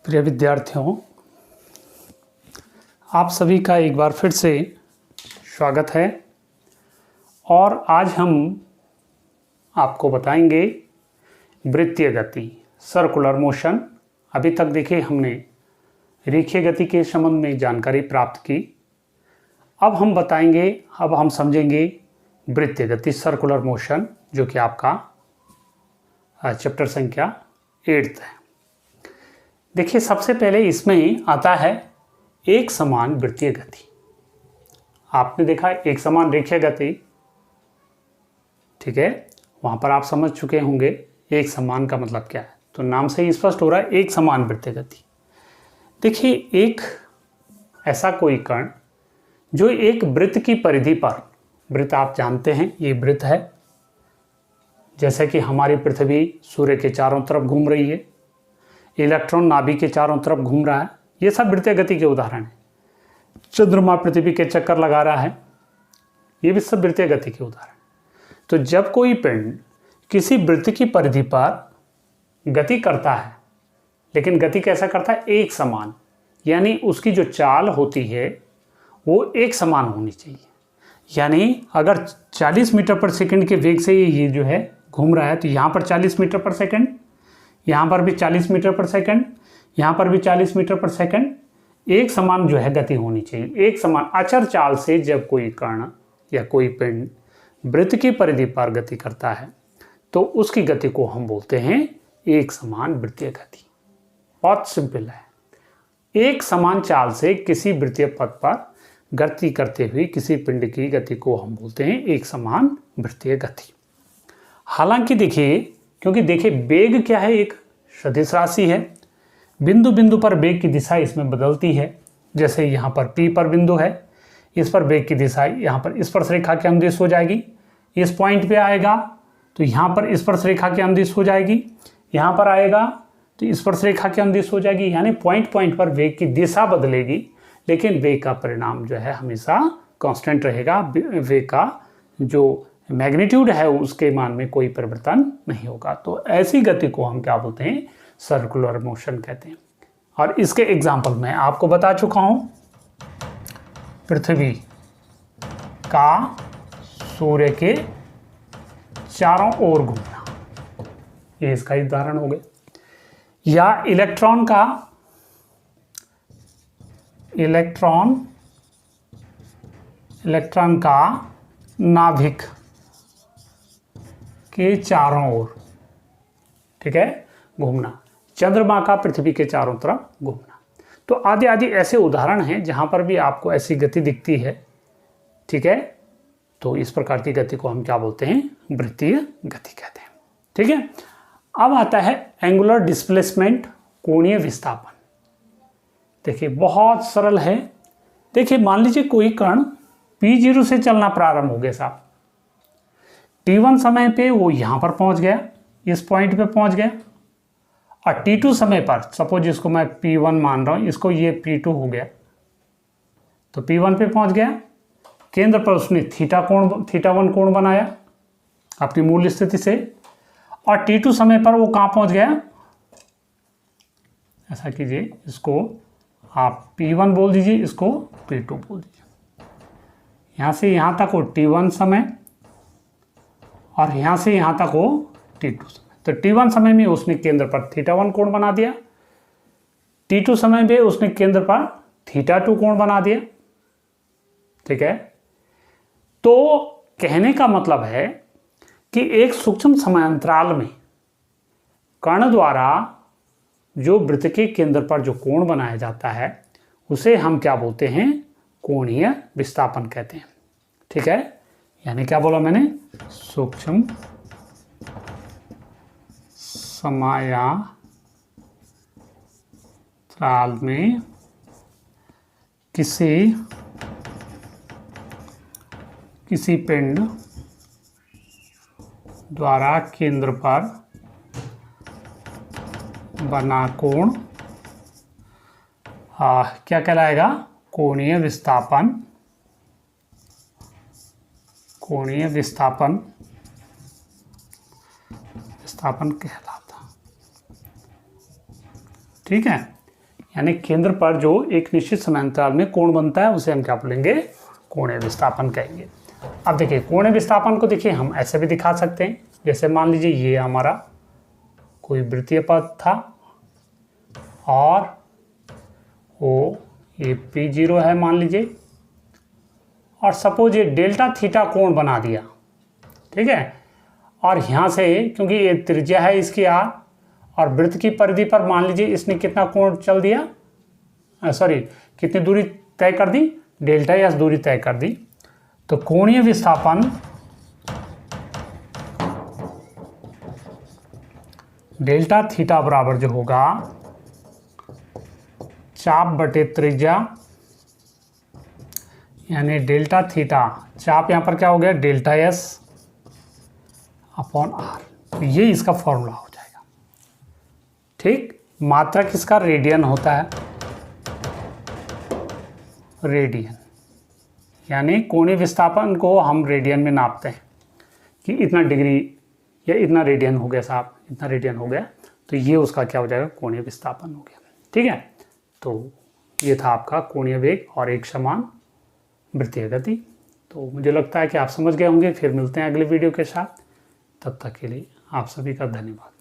प्रिय विद्यार्थियों, आप सभी का एक बार फिर से स्वागत है। और आज हम आपको बताएंगे वृत्तीय गति, सर्कुलर मोशन। अभी तक देखिए हमने रेखीय गति के संबंध में जानकारी प्राप्त की। अब हम समझेंगे वृत्तीय गति, सर्कुलर मोशन, जो कि आपका चैप्टर संख्या 8 है। देखिए, सबसे पहले इसमें आता है एक समान वृत्तीय गति। आपने देखा एक समान रेखीय गति, ठीक है, वहां पर आप समझ चुके होंगे एक समान का मतलब क्या है। तो नाम से ही स्पष्ट हो रहा है एक समान वृत्तीय गति। देखिए, एक ऐसा कोई कण जो एक वृत्त की परिधि पर, वृत्त आप जानते हैं ये वृत्त है, जैसे कि हमारी पृथ्वी सूर्य के चारों तरफ घूम रही है, इलेक्ट्रॉन नाभिक के चारों तरफ घूम रहा है, ये सब वृत्तीय गति के उदाहरण हैं। चंद्रमा पृथ्वी के चक्कर लगा रहा है, ये भी सब वृत्तीय गति के उदाहरण। तो जब कोई पिंड किसी वृत्त की परिधि पर गति करता है, लेकिन गति कैसा करता है, एक समान, यानी उसकी जो चाल होती है वो एक समान होनी चाहिए। यानी अगर 40 मीटर पर सेकंड के वेग से ये जो है घूम रहा है, तो यहाँ पर 40 मीटर पर सेकंड, यहाँ पर भी 40 मीटर पर सेकंड, यहाँ पर भी 40 मीटर पर सेकंड, एक समान जो है गति होनी चाहिए। एक समान अचर चाल से जब कोई कण या कोई पिंड वृत्त की परिधि पर गति करता है, तो उसकी गति को हम बोलते हैं एक समान वृत्तीय गति। बहुत सिंपल है। एक समान चाल से किसी वृत्तीय पथ पर गति करते हुए किसी पिंड की गति को हम बोलते हैं एक समान वृत्तीय गति। हालांकि देखिए, क्योंकि देखिए वेग क्या है, एक सदिश राशि है, बिंदु बिंदु पर वेग की दिशा इसमें बदलती है। जैसे यहाँ पर P पर बिंदु है, इस पर वेग की दिशा यहाँ पर स्पर्श रेखा के अनुदिश हो जाएगी। इस पॉइंट पे आएगा तो यहाँ पर स्पर्श रेखा के अनुदिश हो जाएगी, यहाँ पर आएगा तो स्पर्श रेखा के अनुदिश हो जाएगी। यानी पॉइंट पॉइंट पर वेग की दिशा बदलेगी, लेकिन वेग का परिणाम जो है हमेशा कांस्टेंट रहेगा। वेग का जो मैग्नीट्यूड है उसके मान में कोई परिवर्तन नहीं होगा। तो ऐसी गति को हम क्या बोलते हैं, सर्कुलर मोशन कहते हैं। और इसके एग्जाम्पल मैं आपको बता चुका हूं, पृथ्वी का सूर्य के चारों ओर घूमना, ये इसका उदाहरण हो गया। या इलेक्ट्रॉन का नाभिक के चारों ओर, ठीक है, घूमना, चंद्रमा का पृथ्वी के चारों तरफ घूमना। तो आदि आदि ऐसे उदाहरण हैं जहां पर भी आपको ऐसी गति दिखती है, ठीक है। तो इस प्रकार की गति को हम क्या बोलते हैं, वृत्तीय गति कहते हैं, ठीक है। अब आता है एंगुलर डिस्प्लेसमेंट, कोणीय विस्थापन। देखिए बहुत सरल है। देखिए मान लीजिए कोई कण P0 से चलना प्रारंभ हो गया साहब, T1 समय पे वो यहां पर पहुंच गया, इस पॉइंट पे पहुंच गया, और T2 समय पर, सपोज इसको मैं P1 मान रहा हूं, इसको ये P2 हो गया, तो P1 पे पहुंच गया, केंद्र पर उसने θ1 कोण बनाया अपनी मूल स्थिति से, और T2 समय पर वो कहां पहुंच गया, ऐसा कीजिए, इसको आप P1 बोल दीजिए, इसको P2 बोल दीजिए। यहां से यहां तक हो T1 समय, और यहां से यहां तक हो T2 समय। तो T1 समय में उसने केंद्र पर θ1 कोण बना दिया, T2 समय में उसने केंद्र पर θ2 कोण बना दिया, ठीक है। तो कहने का मतलब है कि एक सूक्ष्म समयांतराल में कण द्वारा जो वृत्त के केंद्र पर जो कोण बनाया जाता है उसे हम क्या बोलते हैं, कोणीय विस्थापन कहते हैं, ठीक है। यानी क्या बोला मैंने, सूक्ष्म समयांतराल में किसी पिंड द्वारा केंद्र पर बना कोण क्या कहलाएगा, कोणीय विस्थापन। कहलाता, ठीक है। यानी केंद्र पर जो एक निश्चित समांतराल में कोण बनता है उसे हम क्या बोलेंगे, कोणीय विस्थापन कहेंगे। अब देखिए कोणीय विस्थापन को देखिए हम ऐसे भी दिखा सकते हैं, जैसे मान लीजिए ये हमारा कोई वृत्तीय पथ था और वो ये P0 है मान लीजिए, और सपोज ये डेल्टा थीटा कोण बना दिया, ठीक है। और यहाँ से क्योंकि ये त्रिज्या है इसकी r, और वृत्त की परिधि पर मान लीजिए इसने कितना कोण चल दिया, कितनी दूरी तय कर दी, डेल्टा एस दूरी तय कर दी। तो कोणीय विस्थापन डेल्टा थीटा बराबर जो होगा चाप बटे त्रिज्या, यानी डेल्टा थीटा, चाप यहाँ पर क्या हो गया डेल्टा एस अपॉन आर। तो ये इसका फॉर्मूला हो जाएगा, ठीक। मात्रक इसका रेडियन होता है, रेडियन, यानी कोणीय विस्थापन को हम रेडियन में नापते हैं कि इतना डिग्री या इतना रेडियन हो गया साहब, इतना रेडियन हो गया, तो ये उसका क्या हो जाएगा, कोणीय विस्थापन हो गया, ठीक है। तो ये था आपका कोणीय वेग और एक समान वृत्तीय गति। तो मुझे लगता है कि आप समझ गए होंगे। फिर मिलते हैं अगले वीडियो के साथ, तब तक के लिए आप सभी का धन्यवाद।